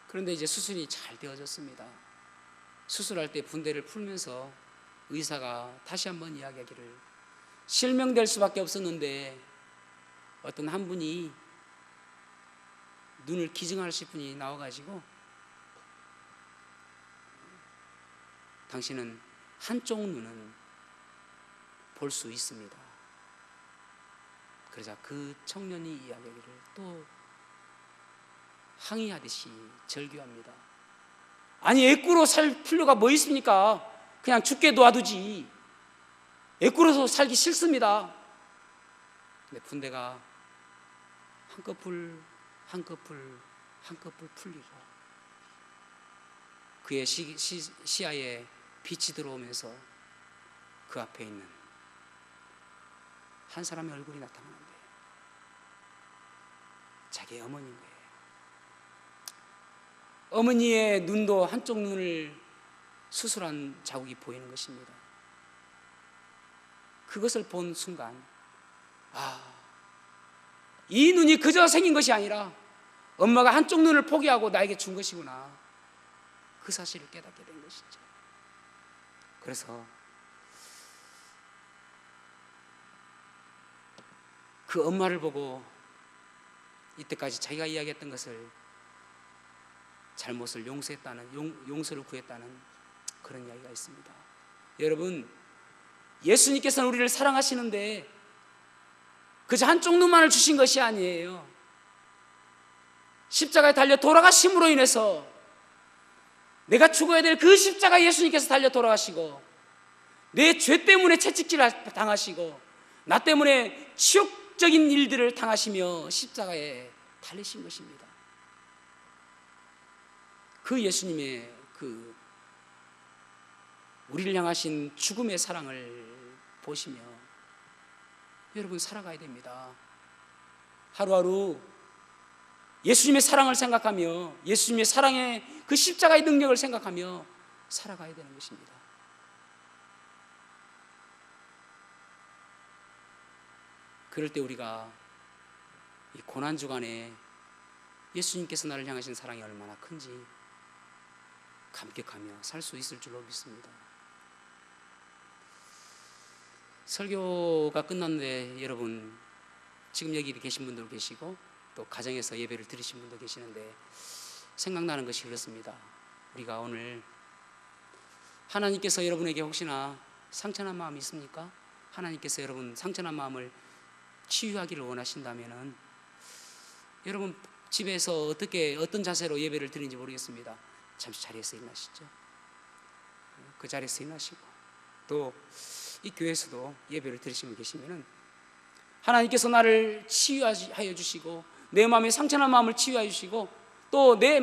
그런데 이제 수술이 잘 되어졌습니다. 수술할 때 분대를 풀면서 의사가 다시 한번 이야기하기를, 실명될 수밖에 없었는데 어떤 한 분이 눈을 기증하실 분이 나와가지고 당신은 한쪽 눈은 볼 수 있습니다. 그러자 그 청년이 이야기하기를 또 항의하듯이 절규합니다. 아니 애꾸로 살 필요가 뭐 있습니까? 그냥 죽게 놔두지. 애꾸로서 살기 싫습니다. 근데 분대가 한꺼풀 풀리고 그의 시야에 빛이 들어오면서 그 앞에 있는 한 사람의 얼굴이 나타나는데 자기의 어머니인 거예요. 어머니의 눈도 한쪽 눈을 수술한 자국이 보이는 것입니다. 그것을 본 순간, 이 눈이 그저 생긴 것이 아니라 엄마가 한쪽 눈을 포기하고 나에게 준 것이구나, 그 사실을 깨닫게 된 것이죠. 그래서 그 엄마를 보고 이때까지 자기가 이야기했던 것을, 잘못을 용서했다는, 용서를 구했다는 그런 이야기가 있습니다. 여러분, 예수님께서는 우리를 사랑하시는데 그저 한쪽 눈만을 주신 것이 아니에요. 십자가에 달려 돌아가심으로 인해서 내가 죽어야 될 그 십자가에 예수님께서 달려 돌아가시고 내 죄 때문에 채찍질을 당하시고 나 때문에 치욕적인 일들을 당하시며 십자가에 달리신 것입니다. 그 예수님의 그 우리를 향하신 죽음의 사랑을 보시며 여러분 살아가야 됩니다. 하루하루 예수님의 사랑을 생각하며 예수님의 사랑의 그 십자가의 능력을 생각하며 살아가야 되는 것입니다. 그럴 때 우리가 이 고난 주간에 예수님께서 나를 향하신 사랑이 얼마나 큰지 감격하며 살 수 있을 줄로 믿습니다. 설교가 끝났는데 여러분, 지금 여기 계신 분도 계시고 또 가정에서 예배를 드리신 분도 계시는데 생각나는 것이 그렇습니다. 우리가 오늘 하나님께서 여러분에게 혹시나 상처난 마음이 있습니까? 하나님께서 여러분 상처난 마음을 치유하기를 원하신다면은 여러분 집에서 어떤 자세로 예배를 드리는지 모르겠습니다. 잠시 자리에서 일어나시죠. 그 자리에서 일어나시고 또 이 교회에서도 예배를 드리시면 계시면은 하나님께서 나를 치유하여 주시고 내 마음에 상처난 마음을 치유하여 주시고 또 내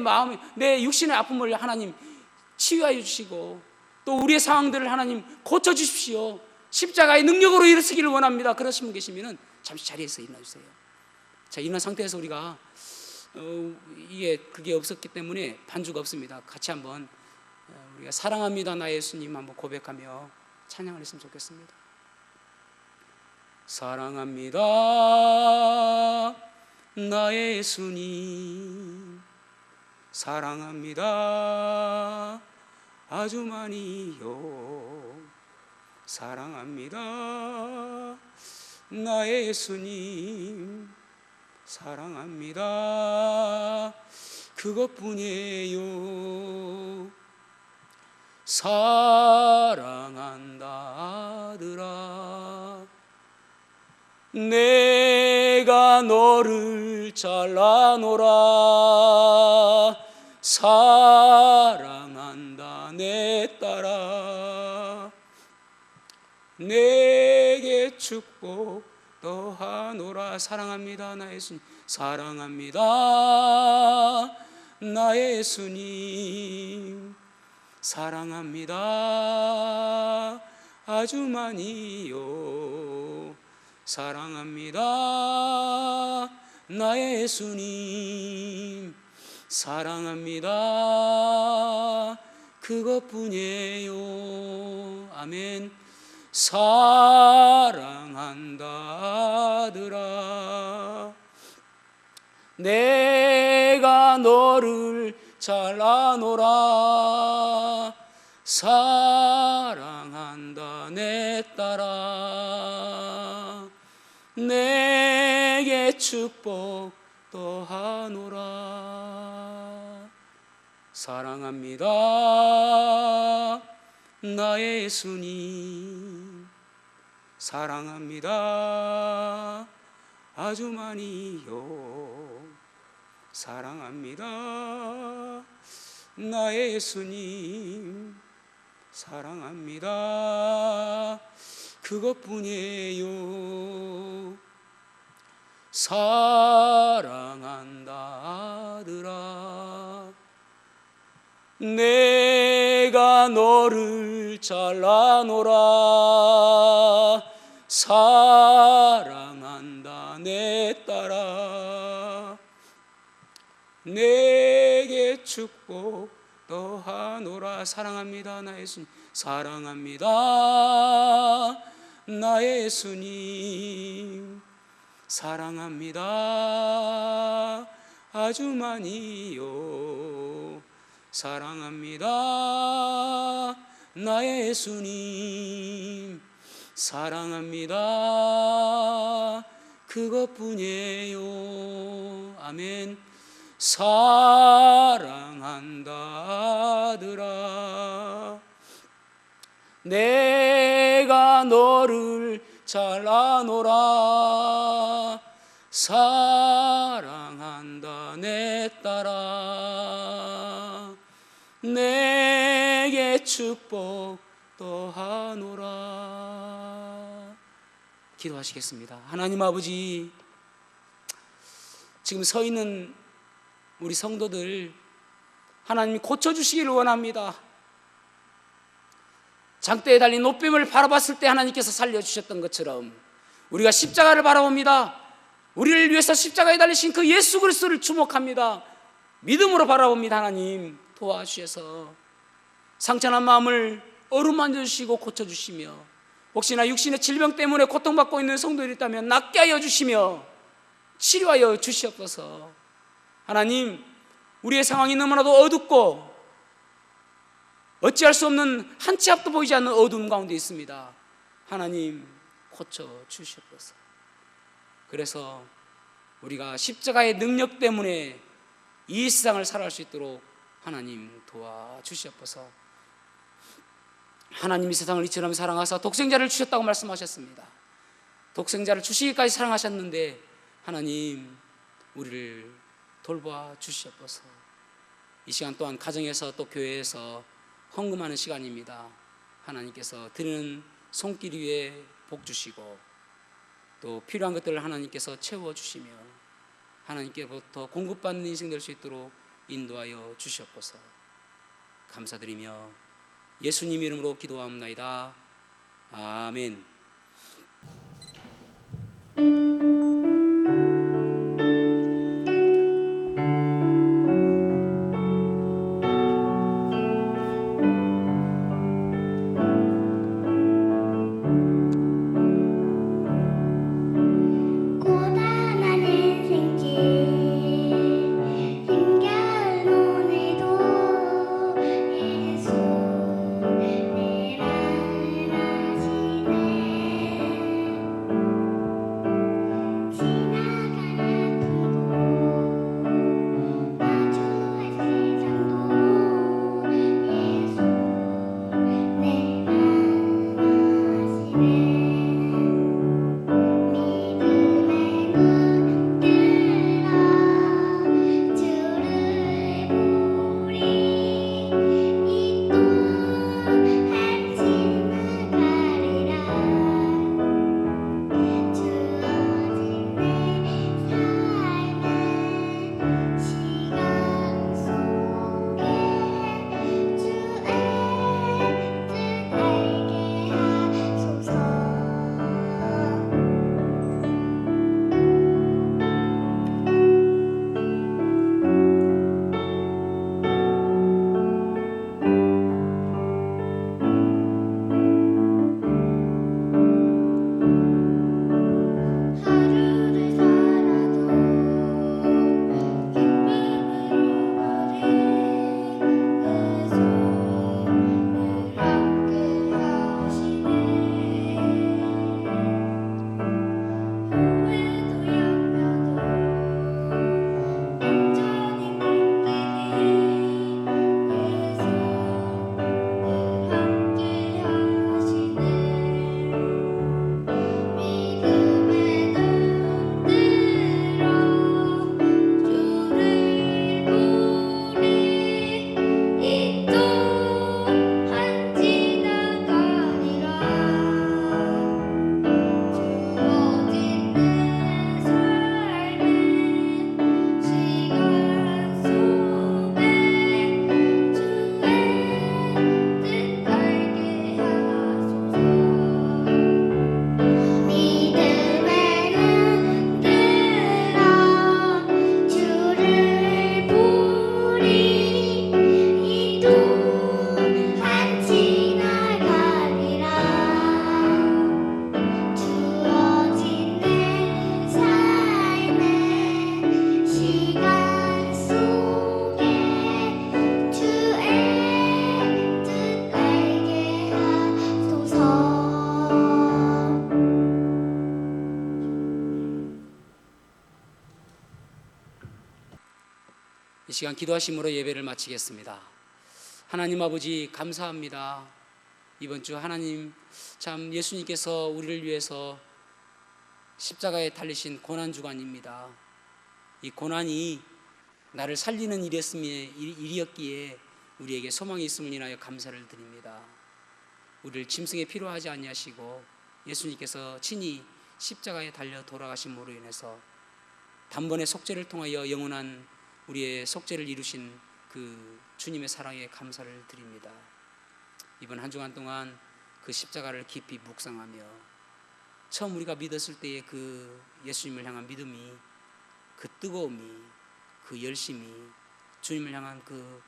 육신의 아픔을 하나님 치유하여 주시고 또 우리의 상황들을 하나님 고쳐 주십시오. 십자가의 능력으로 일으키기를 원합니다. 그러신 분 계시면은 잠시 자리에서 일어나 주세요. 자, 일어난 상태에서 우리가 그게 없었기 때문에 반주가 없습니다. 같이 한번 우리가 사랑합니다 나의 예수님 한번 고백하며 찬양을 했으면 좋겠습니다. 사랑합니다 나의 예수님, 사랑합니다 아주 많이요. 사랑합니다 나의 예수님, 사랑합니다 그것뿐이에요. 사랑한다 아들아, 내가 너를 잘라노라. 사랑한다 내 딸아, 내게 축복 더하노라. 사랑합니다 나의 예수님, 사랑합니다 나의 예수님, 사랑합니다 아주 많이요. 사랑합니다 나의 예수님, 사랑합니다 그것뿐이에요. 아멘. 사랑한다 아들아, 내가 너를 잘라노라. 사랑한다 내 딸아, 내게 축복 더하노라. 사랑합니다 나의 예수님, 사랑합니다 아주 많이요. 사랑합니다 나의 예수님, 사랑합니다 그것뿐이에요. 사랑한다 아들아, 내가 너를 잘라노라. 사랑한다 내 딸아, 내게 축복 더하노라. 사랑합니다 나의 예수님, 사랑합니다 나의 예수님, 사랑합니다 아주 많이요. 사랑합니다 나의 예수님, 사랑합니다 그것뿐이에요. 아멘. 사랑한다 아들아, 내가 너를 잘라노라. 사랑한다 내 딸아, 내게 축복 더하노라. 기도하시겠습니다. 하나님 아버지, 지금 서 있는 우리 성도들 하나님이 고쳐주시기를 원합니다. 장대에 달린 노뱀을 바라봤을 때 하나님께서 살려주셨던 것처럼 우리가 십자가를 바라봅니다. 우리를 위해서 십자가에 달리신 그 예수 그리스도를 주목합니다. 믿음으로 바라봅니다. 하나님, 도와주셔서 상처난 마음을 어루만져 주시고 고쳐주시며, 혹시나 육신의 질병 때문에 고통받고 있는 성도들이 있다면 낫게 하여 주시며 치료하여 주시옵소서. 하나님, 우리의 상황이 너무나도 어둡고 어찌할 수 없는 한 치 앞도 보이지 않는 어두움 가운데 있습니다. 하나님, 고쳐 주시옵소서. 그래서 우리가 십자가의 능력 때문에 이 세상을 살아갈 수 있도록 하나님 도와주시옵소서. 하나님이 세상을 이처럼 사랑하사 독생자를 주셨다고 말씀하셨습니다. 독생자를 주시기까지 사랑하셨는데 하나님, 우리를 돌봐 주시옵소서. 이 시간 또한 가정에서 또 교회에서 헌금하는 시간입니다. 하나님께서 드리는 손길 위에 복 주시고 또 필요한 것들을 하나님께서 채워주시며 하나님께로부터 공급받는 인생 될 수 있도록 인도하여 주시옵소서. 감사드리며 예수님 이름으로 기도하옵나이다. 아멘. 고단한 인생길 힘겨운 오늘도 예수 내 말 하시네. 지나가는 꿈도 마주할 세상도 예수 내 말 하시네. 믿음의 눈 뜨라 주를 보리. 이 또한 지나가리라. 주어진 내 삶은 시간 속에 주의 뜻 알게 하소서. 하루를 살아도 기쁨으로 말해 예수를 함께 하시네. 후회도 염려도 온전히 맡기니 예수를 함께 하시네. 믿음의 눈 뜨라 주를 보리. 이 또한 지나가리라. 주어진 내 삶은 시간 속에 주의 뜻 알게 하소서. 믿음의 눈 뜨라 주를 보리. 이 또한 지나가리라. 주어진 내 삶은 시간 속에 주의 뜻 알게 하소서. 이 시간 기도하심으로 예배를 마치겠습니다. 하나님 아버지, 감사합니다. 이번 주 하나님, 참 예수님께서 우리를 위해서 십자가에 달리신 고난주간입니다. 이 고난이 나를 살리는 일이었기에 우리에게 소망이 있음을 인하여 감사를 드립니다. 우리를 짐승에 필요하지 아니하시고 예수님께서 친히 십자가에 달려 돌아가심으로 인해서 단번에 속죄를 통하여 영원한 우리의 속죄를 이루신 그 주님의 사랑에 감사를 드립니다. 이번 한 주간 동안 그 십자가를 깊이 묵상하며 처음 우리가 믿었을 때의 그 예수님을 향한 믿음이, 그 뜨거움이, 그 열심이, 주님을 향한 그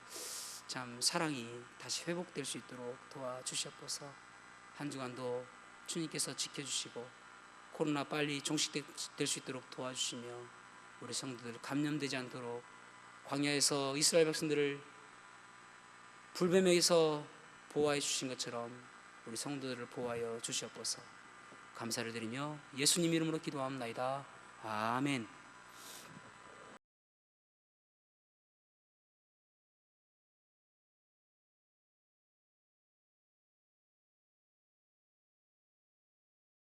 참 사랑이 다시 회복될 수 있도록 도와주시옵소서. 한 주간도 주님께서 지켜주시고 코로나 빨리 종식될 수 있도록 도와주시며 우리 성도들 감염되지 않도록 광야에서 이스라엘 백성들을 불뱀에게서 보호해 주신 것처럼 우리 성도들을 보호하여 주시옵소서. 감사를 드리며 예수님 이름으로 기도합나이다. 아멘.